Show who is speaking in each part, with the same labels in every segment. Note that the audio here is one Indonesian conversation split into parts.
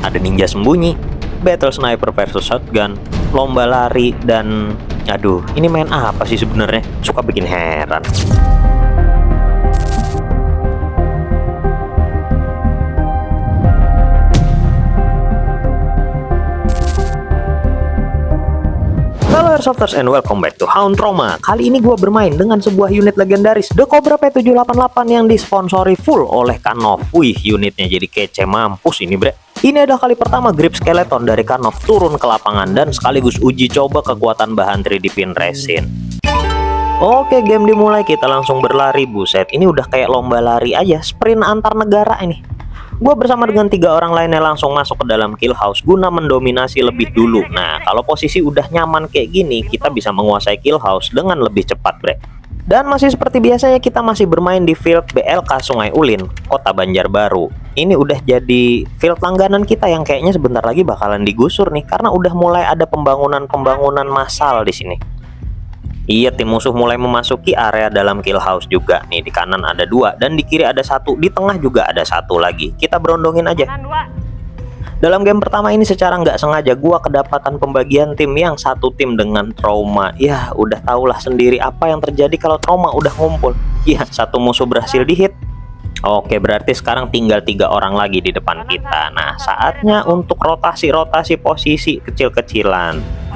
Speaker 1: ada ninja sembunyi, battle sniper versus shotgun, lomba lari, dan aduh, ini main apa sih sebenarnya? Suka bikin heran. Halo Airsofters and welcome back to Hound Trauma. Kali ini gue bermain dengan sebuah unit legendaris The Cobra P788 yang disponsori full oleh Canov. Wih, unitnya jadi kece mampus ini bre. Ini adalah kali pertama grip skeleton dari Canov turun ke lapangan dan sekaligus uji coba kekuatan bahan 3D pin resin. Oke, game dimulai, kita langsung berlari. Buset, ini udah kayak lomba lari aja, sprint antar negara ini. Gue bersama dengan 3 orang lainnya langsung masuk ke dalam kill house guna mendominasi lebih dulu. Nah, kalau posisi udah nyaman kayak gini, kita bisa menguasai kill house dengan lebih cepat bre. Dan masih seperti biasanya, kita masih bermain di field BLK Sungai Ulin, Kota Banjarbaru. Ini udah jadi field langganan kita yang kayaknya sebentar lagi bakalan digusur nih, karena udah mulai ada pembangunan massal di sini. Iya, tim musuh mulai memasuki area dalam kill house juga. Nih, di kanan ada 2 dan di kiri ada 1, di tengah juga ada 1 lagi. Kita berondongin aja. Dalam game pertama ini secara nggak sengaja gua kedapatan pembagian tim yang satu tim dengan trauma. Ya, udah tahulah sendiri apa yang terjadi kalau trauma udah ngumpul. Iya, satu musuh berhasil dihit. Oke, berarti sekarang tinggal 3 orang lagi di depan kita. Nah, saatnya untuk rotasi posisi kecil-kecilan.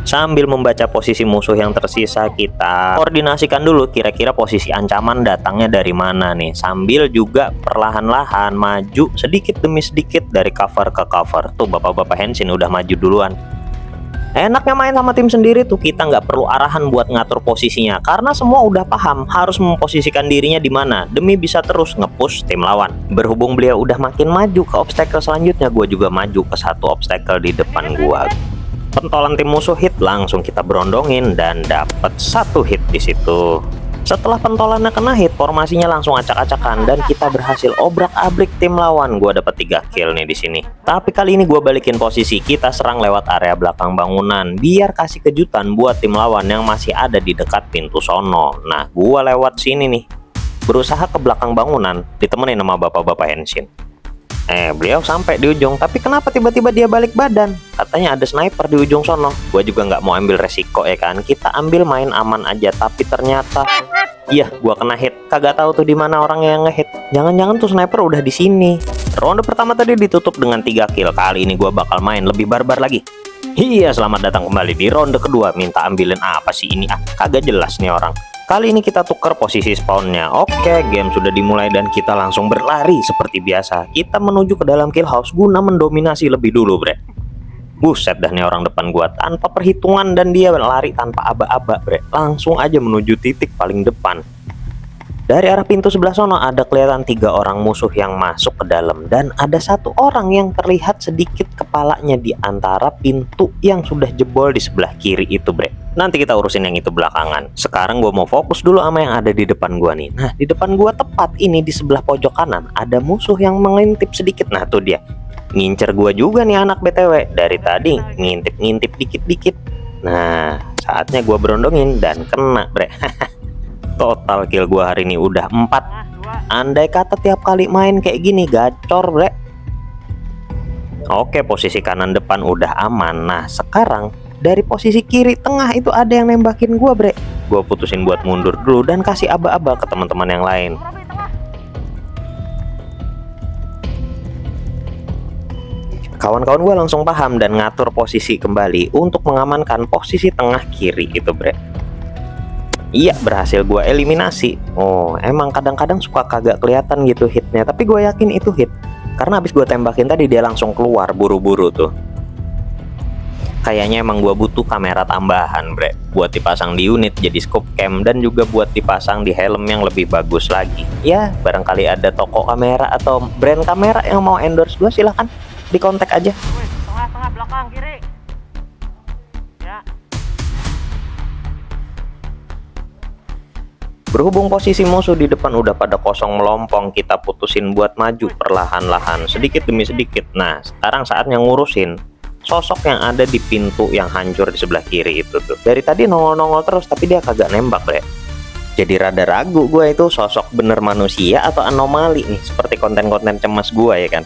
Speaker 1: Sambil membaca posisi musuh yang tersisa, kita koordinasikan dulu kira-kira posisi ancaman datangnya dari mana nih. Sambil juga perlahan-lahan maju sedikit demi sedikit dari cover ke cover. Tuh bapak-bapak Henshin udah maju duluan. Enaknya main sama tim sendiri tuh, kita nggak perlu arahan buat ngatur posisinya, karena semua udah paham harus memposisikan dirinya di mana demi bisa terus nge-push tim lawan. Berhubung beliau udah makin maju ke obstacle selanjutnya, gue juga maju ke satu obstacle di depan gua. Pentolan tim musuh hit, langsung kita berondongin dan dapat 1 hit di situ. Setelah pentolannya kena hit, formasinya langsung acak-acakan dan kita berhasil obrak-abrik tim lawan. Gua dapat 3 kill nih di sini. Tapi kali ini gua balikin posisi, kita serang lewat area belakang bangunan biar kasih kejutan buat tim lawan yang masih ada di dekat pintu sono. Nah, gua lewat sini nih, berusaha ke belakang bangunan, ditemenin sama bapak-bapak Henshin. Beliau sampai di ujung, tapi kenapa tiba-tiba dia balik badan? Katanya ada sniper di ujung sono. Gue juga nggak mau ambil resiko ya kan. Kita ambil main aman aja, tapi ternyata iya, gua kena hit. Kagak tahu tuh di mana orang yang ngehit. Jangan-jangan tuh sniper udah di sini. Ronde pertama tadi ditutup dengan 3 kill. Kali ini gua bakal main lebih barbar lagi. Iya, selamat datang kembali di ronde kedua. Minta ambilin apa sih ini? Kagak jelas nih orang. Kali ini kita tuker posisi spawnnya. Oke, game sudah dimulai dan kita langsung berlari seperti biasa. Kita menuju ke dalam kill house guna mendominasi lebih dulu bre. Buset dah nih orang depan gua, tanpa perhitungan dan dia lari tanpa aba-aba bre. Langsung aja menuju titik paling depan. Dari arah pintu sebelah sono ada kelihatan 3 orang musuh yang masuk ke dalam, dan ada 1 orang yang terlihat sedikit kepalanya di antara pintu yang sudah jebol di sebelah kiri itu bre. Nanti kita urusin yang itu belakangan. Sekarang gua mau fokus dulu sama yang ada di depan gua nih. Nah, di depan gua tepat ini di sebelah pojok kanan ada musuh yang mengintip sedikit. Nah, tuh dia ngincer gua juga nih anak BTW. Dari tadi ngintip-ngintip dikit-dikit. Nah, saatnya gua berondongin dan kena bre. Total kill gua hari ini udah 4. Andai kata tiap kali main kayak gini gacor bre. Oke, posisi kanan depan udah aman. Nah, sekarang dari posisi kiri tengah itu ada yang nembakin gua bre. Gua putusin buat mundur dulu dan kasih aba-aba ke teman-teman yang lain. Kawan-kawan gua langsung paham dan ngatur posisi kembali untuk mengamankan posisi tengah kiri itu bre. Iya, berhasil gue eliminasi. Oh, emang kadang-kadang suka kagak kelihatan gitu hitnya, tapi gue yakin itu hit karena habis gue tembakin tadi dia langsung keluar buru-buru tuh. Kayaknya emang gue butuh kamera tambahan bre, buat dipasang di unit jadi scope cam dan juga buat dipasang di helm yang lebih bagus lagi. Ya, barangkali ada toko kamera atau brand kamera yang mau endorse gue, silahkan di kontak aja.
Speaker 2: Tengah belakang kiri. Ya.
Speaker 1: Berhubung posisi musuh di depan udah pada kosong melompong, kita putusin buat maju perlahan-lahan sedikit demi sedikit. Nah, sekarang saatnya ngurusin sosok yang ada di pintu yang hancur di sebelah kiri itu tuh. Dari tadi nongol-nongol terus tapi dia kagak nembak bre. Jadi rada ragu gue itu sosok bener manusia atau anomali nih, seperti konten-konten cemas gue ya kan.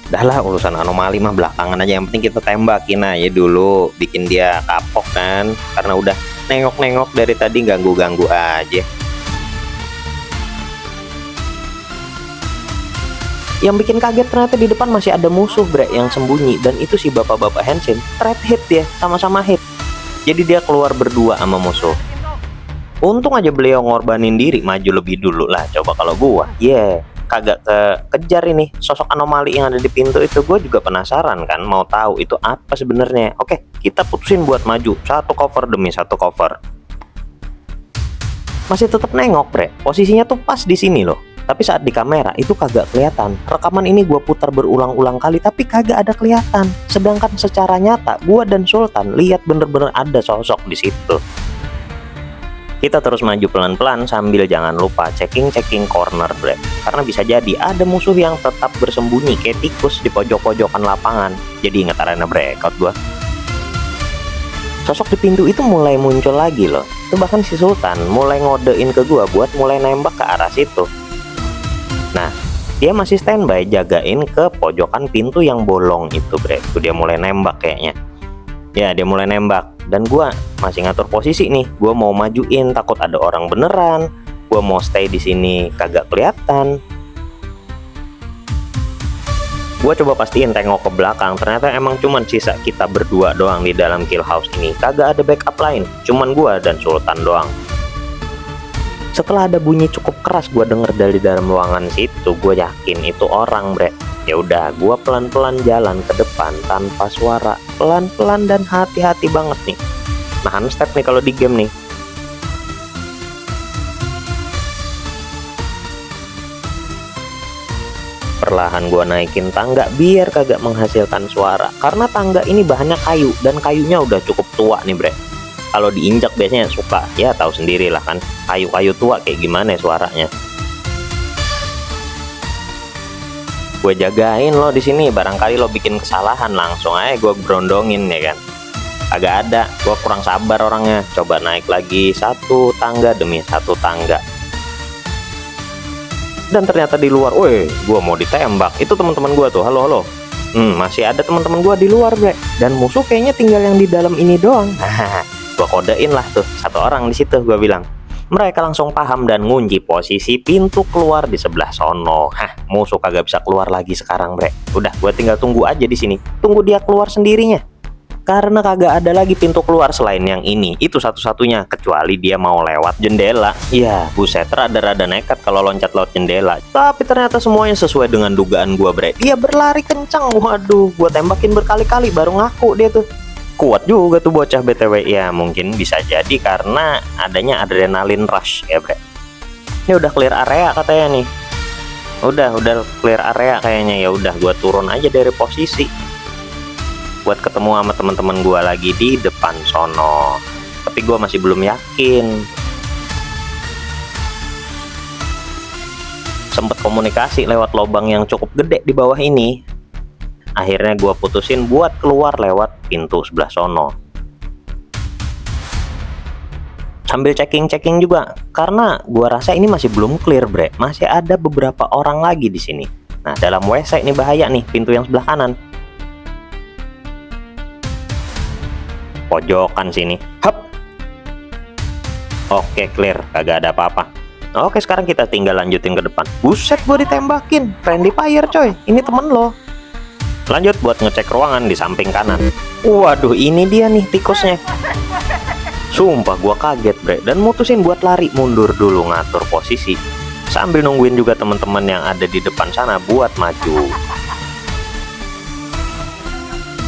Speaker 1: Dah lah, urusan anomali mah belakangan aja, yang penting kita tembakin aja dulu, bikin dia kapok kan, karena udah nengok-nengok dari tadi, ganggu-ganggu aja. Yang bikin kaget ternyata di depan masih ada musuh bre yang sembunyi, dan itu si bapak-bapak Henshin threat hit dia, sama-sama hit. Jadi dia keluar berdua sama musuh. Untung aja beliau ngorbanin diri maju lebih dulu lah. Coba kalau gua, kagak kejar ini sosok anomali yang ada di pintu itu. Gue juga penasaran kan, mau tahu itu apa sebenarnya. Oke, kita putusin buat maju satu cover demi satu cover. Masih tetap nengok bre, posisinya tuh pas di sini loh. Tapi saat di kamera itu kagak kelihatan. Rekaman ini gue putar berulang-ulang kali tapi kagak ada kelihatan. Sedangkan secara nyata gue dan Sultan lihat bener-bener ada sosok di situ. Kita terus maju pelan-pelan sambil jangan lupa checking corner bre. Karena bisa jadi ada musuh yang tetap bersembunyi kayak tikus di pojok-pojokan lapangan. Jadi ingat arena breakout gua. Sosok di pintu itu mulai muncul lagi loh. Itu bahkan si Sultan mulai ngodein ke gua buat mulai nembak ke arah situ. Nah, dia masih standby jagain ke pojokan pintu yang bolong itu bre. Itu dia mulai nembak kayaknya. Ya, dia mulai nembak. Dan gua masih ngatur posisi nih. Gua mau majuin takut ada orang beneran. Gua mau stay di sini kagak kelihatan. Gua coba pastiin tengok ke belakang. Ternyata emang cuman sisa kita berdua doang di dalam kill house ini. Kagak ada backup lain. Cuman gua dan Sultan doang. Setelah ada bunyi cukup keras gua denger dari dalam ruangan situ, gua yakin itu orang bre. Ya udah, gua pelan-pelan jalan ke depan tanpa suara, pelan-pelan dan hati-hati banget nih. Nahan step nih kalau di game nih. Perlahan gua naikin tangga biar kagak menghasilkan suara, karena tangga ini bahannya kayu dan kayunya udah cukup tua nih bre. Kalau diinjak biasanya suka, ya tahu sendiri lah kan, kayu-kayu tua kayak gimana suaranya. Gue jagain lo di sini, barangkali lo bikin kesalahan langsung aja gue berondongin ya kan. Agak ada, gue kurang sabar orangnya. Coba naik lagi satu tangga demi satu tangga. Dan ternyata di luar, woi, gue mau ditembak. Itu teman-teman gue tuh, halo. Masih ada teman-teman gue di luar bre. Dan musuh kayaknya tinggal yang di dalam ini doang. Gue kodein lah tuh satu orang di situ, gue bilang. Mereka langsung paham dan ngunci posisi pintu keluar di sebelah sono. Musuh kagak bisa keluar lagi sekarang bre. Udah, gue tinggal tunggu aja di sini. Tunggu dia keluar sendirinya. Karena kagak ada lagi pintu keluar selain yang ini. Itu satu-satunya, kecuali dia mau lewat jendela. Ya, buset, rada-rada nekat kalau loncat lewat jendela. Tapi ternyata semuanya sesuai dengan dugaan gue bre. Dia berlari kencang. Waduh, gue tembakin berkali-kali baru ngaku dia tuh. Kuat juga tuh bocah BTW. Ya mungkin bisa jadi karena adanya adrenalin rush ya bre. Ini udah clear area katanya nih. Udah clear area kayaknya. Ya udah, gua turun aja dari posisi buat ketemu sama teman-teman gua lagi di depan sono. Tapi gua masih belum yakin. Sempet komunikasi lewat lubang yang cukup gede di bawah ini. Akhirnya gue putusin buat keluar lewat pintu sebelah sono. Sambil checking juga, karena gue rasa ini masih belum clear bre. Masih ada beberapa orang lagi di sini. Nah, dalam WC ini bahaya nih, pintu yang sebelah kanan. Pojokan sini. Hup. Oke, clear, kagak ada apa-apa. Oke, sekarang kita tinggal lanjutin ke depan. Buset, gue ditembakin. Friendly fire coy, ini temen lo. Lanjut buat ngecek ruangan di samping kanan. Waduh, ini dia nih tikusnya. Sumpah gua kaget bre, dan mutusin buat lari mundur dulu ngatur posisi sambil nungguin juga teman-teman yang ada di depan sana buat maju.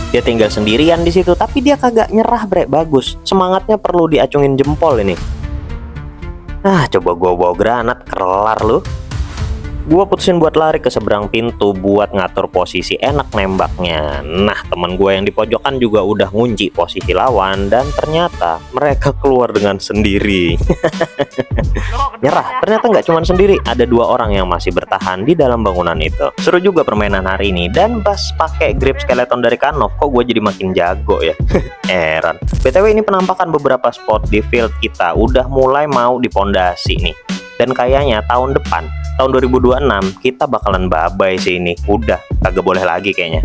Speaker 1: Dia tinggal sendirian di situ, tapi dia kagak nyerah bre, bagus. Semangatnya perlu diacungin jempol ini. Coba gua bawa granat, kelar lu. Gua putusin buat lari ke seberang pintu buat ngatur posisi enak nembaknya. Nah, teman gue yang di pojokan juga udah ngunci posisi lawan dan ternyata mereka keluar dengan sendiri. Nyerah, ternyata nggak cuma sendiri, ada dua orang yang masih bertahan di dalam bangunan itu. Seru juga permainan hari ini, dan pas pakai grip skeleton dari Kanov, kok gue jadi makin jago ya. Heran. BTW ini penampakan beberapa spot di field kita udah mulai mau dipondasi nih. Dan kayaknya tahun depan tahun 2026 kita bakalan bye-bye sih ini. Udah, kagak boleh lagi kayaknya.